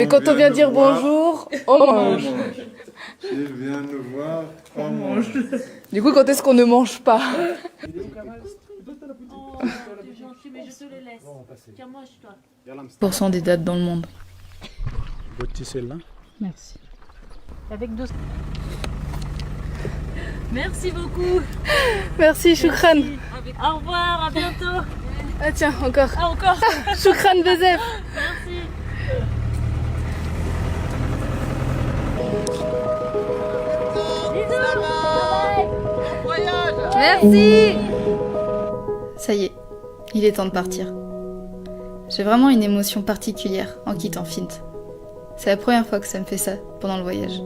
Et quand on vient dire bonjour, on mange. Il vient nous voir, on mange. Du coup, quand est-ce qu'on ne mange pas? Oh, t'es gentil, mais je te le laisse. Tiens, mange-toi. 100% des dates dans le monde. Goûtez celle-là. Merci. Avec 2. Merci beaucoup. Merci, Choukran. Au revoir, à bientôt. Ah tiens, encore. Ah, encore. Choukran Bezef. Merci. Merci. Ça y est, il est temps de partir. J'ai vraiment une émotion particulière en quittant Fint. C'est la première fois que ça me fait ça pendant le voyage.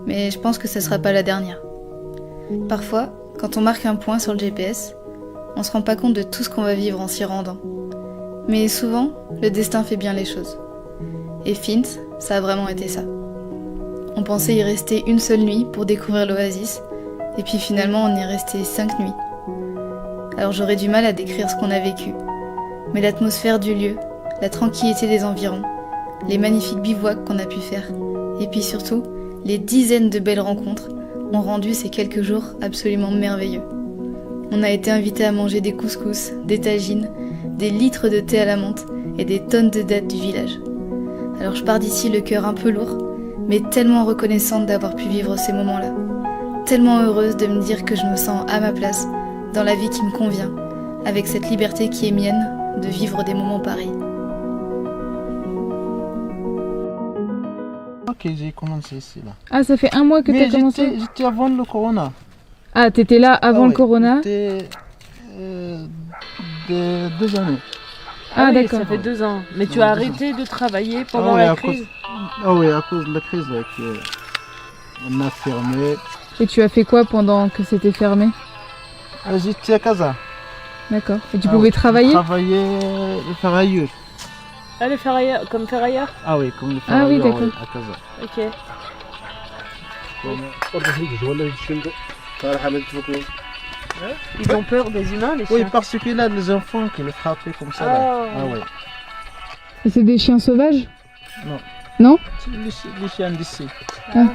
Mais je pense que ce sera pas la dernière. Parfois, quand on marque un point sur le GPS, on se rend pas compte de tout ce qu'on va vivre en s'y rendant. Mais souvent, le destin fait bien les choses. Et Fint, ça a vraiment été ça. On pensait y rester une seule nuit pour découvrir l'oasis, et puis finalement on y est resté 5 nuits. Alors j'aurais du mal à décrire ce qu'on a vécu, mais l'atmosphère du lieu, la tranquillité des environs, les magnifiques bivouacs qu'on a pu faire, et puis surtout, les dizaines de belles rencontres ont rendu ces quelques jours absolument merveilleux. On a été invités à manger des couscous, des tagines, des litres de thé à la menthe et des tonnes de dattes du village. Alors je pars d'ici le cœur un peu lourd, mais tellement reconnaissante d'avoir pu vivre ces moments-là. Tellement heureuse de me dire que je me sens à ma place, dans la vie qui me convient, avec cette liberté qui est mienne de vivre des moments pareils. Ok, j'ai commencé ici là. Ah, ça fait un mois que t'as commencé? J'étais avant le corona. Ah, t'étais là avant le corona? J'étais 2 années. Ah, oui, d'accord. Ça fait 2 ans. Mais tu as arrêté de travailler pendant oui, la à crise. Ah oui, à cause de la crise, là, on a fermé. Et tu as fait quoi pendant que c'était fermé? J'étais à Casa. D'accord. Et tu pouvais travailler? Travailler, faire ailleurs. Ah, les ferrailleurs, comme ferrailleur. Ah oui, comme le Ah oui, ferrailleur, d'accord. à Casa. Ok. Ils ont peur des humains, les chiens. Oui, parce que là, les enfants qui le frappaient comme ça. Là. Ah oui. Et c'est des chiens sauvages? Non. Non? Les chiens d'ici. Ah.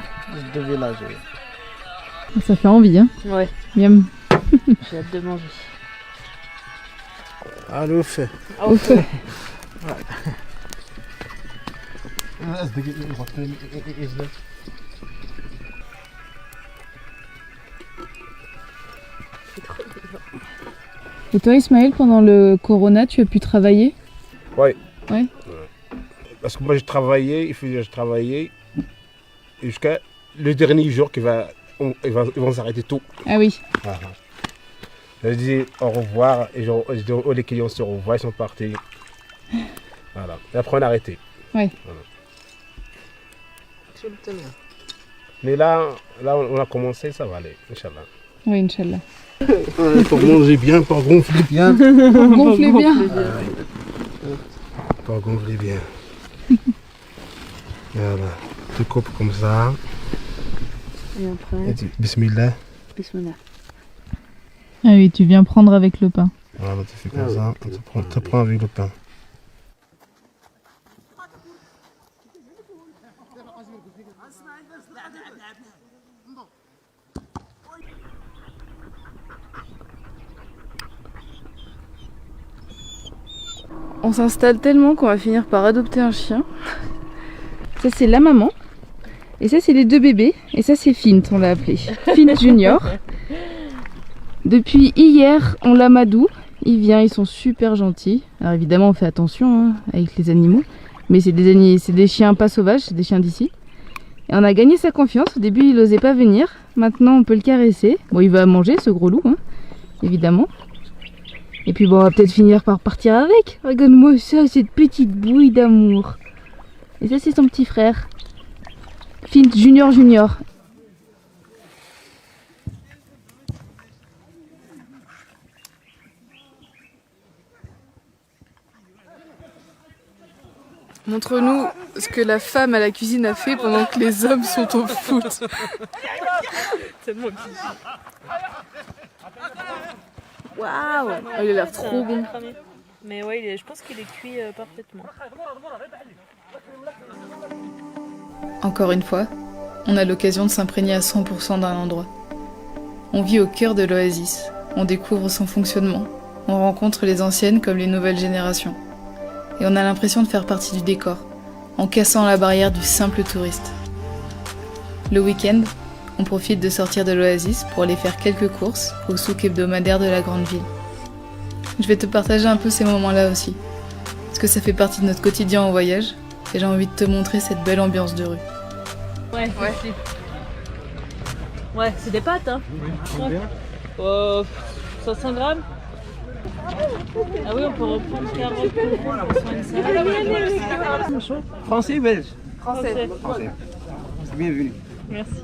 De village. Oui. Ça fait envie, hein? Ouais, Miam. j'ai hâte de manger. Allez, au fait. Au fait. Et toi, Ismaël, pendant le corona, tu as pu travailler? Oui. Ouais. Parce que moi, je travaillais jusqu'à le dernier jour ils vont s'arrêter tout. Ah oui. Je dis au revoir et les clients se revoient, ils sont partis. Voilà. Et après, on a arrêté. Ouais. Voilà. Mais là, on a commencé, ça va aller, Inch'Allah. Oui, Inch'Allah. Pour manger bien, pour gonfler bien. Gonflez bien. Pour gonfler bien. Voilà. Tu coupes comme ça. Et après, Et tu, bismillah. bismillah. Ah oui, tu viens prendre avec le pain. Voilà, tu fais comme ça. Tu prends avec le pain. On s'installe tellement qu'on va finir par adopter un chien. Ça, c'est la maman. Et ça, c'est les 2 bébés. Et ça, c'est Fint, on l'a appelé. Fint Junior. Depuis hier, on l'amadoue. Il vient, ils sont super gentils. Alors évidemment, on fait attention avec les animaux. Mais c'est des chiens pas sauvages, c'est des chiens d'ici. Et on a gagné sa confiance. Au début, il n'osait pas venir. Maintenant, on peut le caresser. Bon, il va manger, ce gros loup, évidemment. Et puis bon, on va peut-être finir par partir avec. Regarde-moi ça, cette petite bouille d'amour. Et ça, c'est son petit frère. Fint Junior. Montre-nous ce que la femme à la cuisine a fait pendant que les hommes sont au foot. Tellement Waouh! Il a l'air trop bon. Mais ouais, je pense qu'il est cuit parfaitement. Encore une fois, on a l'occasion de s'imprégner à 100% d'un endroit. On vit au cœur de l'oasis, on découvre son fonctionnement, on rencontre les anciennes comme les nouvelles générations. Et on a l'impression de faire partie du décor, en cassant la barrière du simple touriste. Le week-end, on profite de sortir de l'oasis pour aller faire quelques courses au souk hebdomadaire de la grande ville. Je vais te partager un peu ces moments-là aussi, parce que ça fait partie de notre quotidien en voyage, et j'ai envie de te montrer cette belle ambiance de rue. Ouais. Ouais, c'est des pâtes, hein. Combien 500 grammes. Ah oui, on peut reprendre 40 pour Français ou belge? Français. Français. Bienvenue. Merci.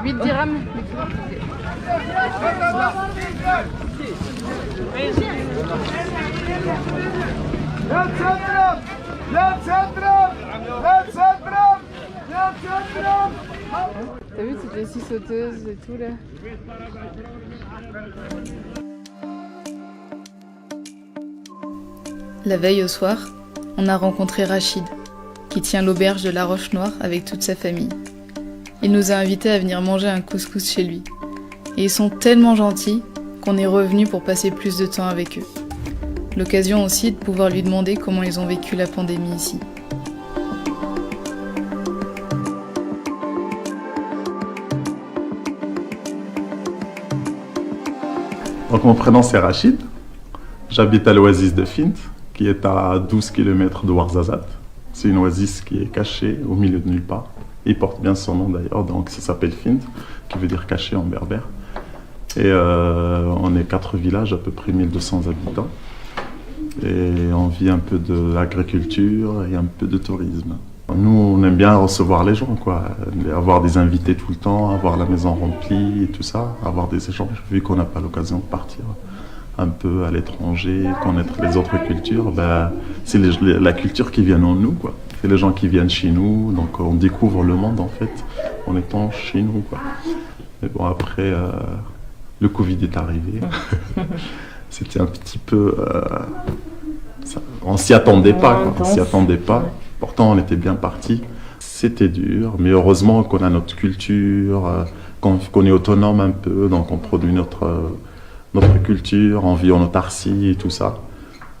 8 dirhams. T'as vu toutes les scie sauteuses et tout là? La veille au soir, on a rencontré Rachid, qui tient l'auberge de la Roche-Noire avec toute sa famille. Il nous a invités à venir manger un couscous chez lui. Et ils sont tellement gentils qu'on est revenu pour passer plus de temps avec eux. L'occasion aussi de pouvoir lui demander comment ils ont vécu la pandémie ici. Donc mon prénom c'est Rachid, j'habite à l'oasis de Fint, qui est à 12 km de Ouarzazate. C'est une oasis qui est cachée au milieu de nulle part. Il porte bien son nom d'ailleurs, donc ça s'appelle Fint, qui veut dire caché en berbère. Et on est 4 villages, à peu près 1200 habitants. Et on vit un peu de l'agriculture et un peu de tourisme. Nous, on aime bien recevoir les gens, quoi. Avoir des invités tout le temps, avoir la maison remplie et tout ça, avoir des échanges. Vu qu'on n'a pas l'occasion de partir un peu à l'étranger, connaître les autres cultures, ben, c'est la culture qui vient en nous, quoi. C'est les gens qui viennent chez nous, donc on découvre le monde en fait en étant chez nous, quoi. Mais bon, après, le Covid est arrivé. C'était un petit peu... on s'y attendait pas, quoi. On s'y attendait pas. Pourtant, on était bien parti. C'était dur, mais heureusement qu'on a notre culture, qu'on est autonome un peu, donc on produit notre culture, on vit en autarcie et tout ça.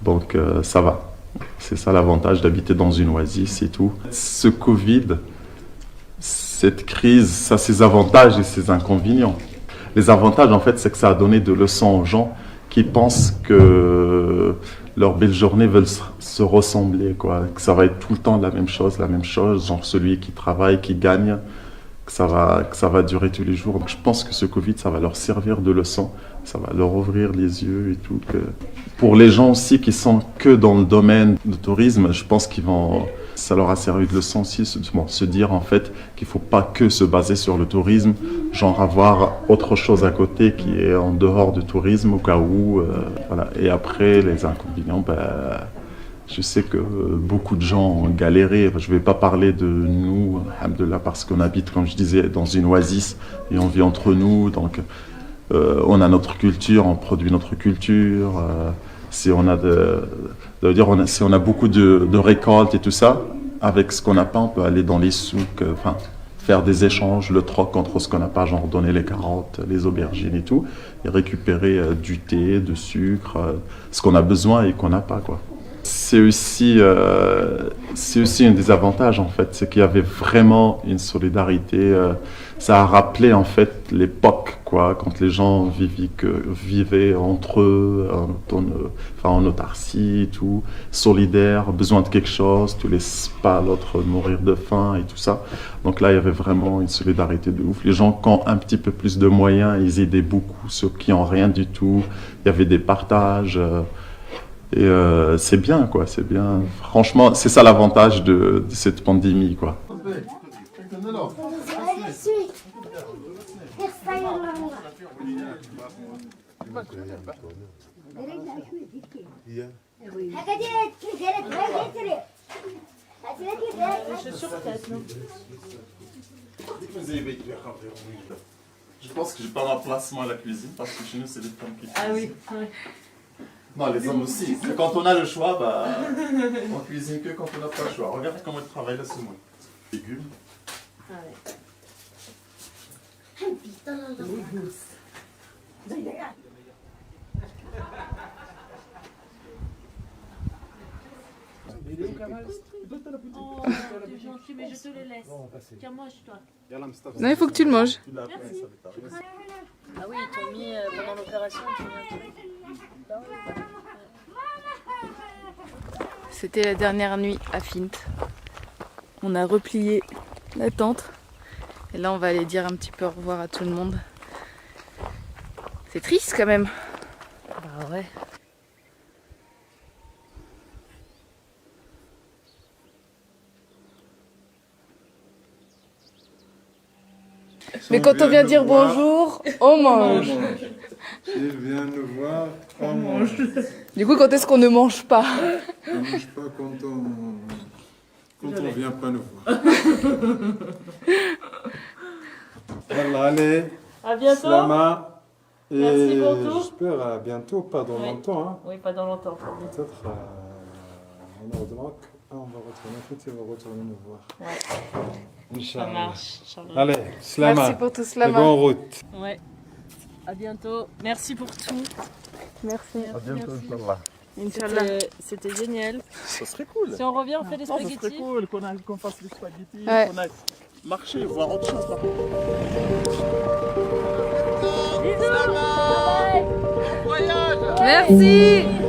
Donc ça va. C'est ça l'avantage d'habiter dans une oasis et tout. Ce Covid, cette crise, ça a ses avantages et ses inconvénients. Les avantages, en fait, c'est que ça a donné de leçons aux gens qui pensent que leurs belles journées veulent se ressembler, quoi. Que ça va être tout le temps la même chose, genre celui qui travaille, qui gagne, que ça va durer tous les jours. Donc je pense que ce Covid, ça va leur servir de leçon, ça va leur ouvrir les yeux et tout. Pour les gens aussi qui sont que dans le domaine du tourisme, je pense ça leur a servi de leçon aussi, se dire en fait qu'il ne faut pas que se baser sur le tourisme, genre avoir autre chose à côté qui est en dehors du tourisme au cas où. Voilà. Et après, les inconvénients, je sais que beaucoup de gens ont galéré. Je ne vais pas parler de nous, alhamdoulilah, parce qu'on habite, comme je disais, dans une oasis et on vit entre nous. Donc, on a notre culture, on produit notre culture. Si on a si on a beaucoup de récoltes et tout ça, avec ce qu'on n'a pas, on peut aller dans les souks, faire des échanges, le troc contre ce qu'on n'a pas, genre donner les carottes, les aubergines et tout, et récupérer du thé, du sucre, ce qu'on a besoin et qu'on n'a pas, quoi. C'est aussi un des avantages, en fait, c'est qu'il y avait vraiment une solidarité. Ça a rappelé, en fait, l'époque, quoi, quand les gens vivaient entre eux, en autarcie et tout, solidaires, besoin de quelque chose, tu laisses pas l'autre mourir de faim et tout ça. Donc là, il y avait vraiment une solidarité de ouf. Les gens qui ont un petit peu plus de moyens, ils aidaient beaucoup ceux qui n'ont rien du tout. Il y avait des partages. Et c'est bien, quoi, c'est bien. Franchement, c'est ça l'avantage de cette pandémie, quoi. Je pense que j'ai pas ma place, moi, à la cuisine, parce que chez nous, c'est les femmes qui cuisinent. Ah oui, ouais. Non, les hommes aussi. Quand on a le choix, bah, on cuisine que quand on n'a pas le choix. Regarde comment il travaille la semoule. Légumes. Oh, t'es gentil, mais je te le laisse. Tiens, mange-toi. Non, il faut que tu le manges. Merci. Ah oui, ils t'ont mis pendant l'opération, ils t'ont mis un truc. C'était la dernière nuit à Fint. On a replié la tente. Et là, on va aller dire un petit peu au revoir à tout le monde. C'est triste quand même. Bah ouais. Mais quand on vient dire bonjour, on mange. S'il vient nous voir, on mange. Du coup, quand est-ce qu'on ne mange pas? On ne mange pas quand on vient pas nous voir. Voilà, allez. À bientôt. Slama. Et Merci pour tout. j'espère à bientôt, pas dans Oui. longtemps. Hein. Oui, pas dans longtemps. Peut-être on va retourner, en fait, il va retourner nous voir. Ouais. Ça Inch'Allah. marche. Inch'Allah. Allez, Slama. Merci pour tout Et cela. bonne route. Ouais. À bientôt. Merci pour tout. Merci. À bientôt, Inch'Allah. Inch'Allah. C'était génial. Ça serait cool. Si on revient, on fait des Non, ça serait spaghettis. cool qu'on fasse des spaghettis, Ouais. qu'on aille marcher, voir autre chose. Bisous. Bye bye. Merci.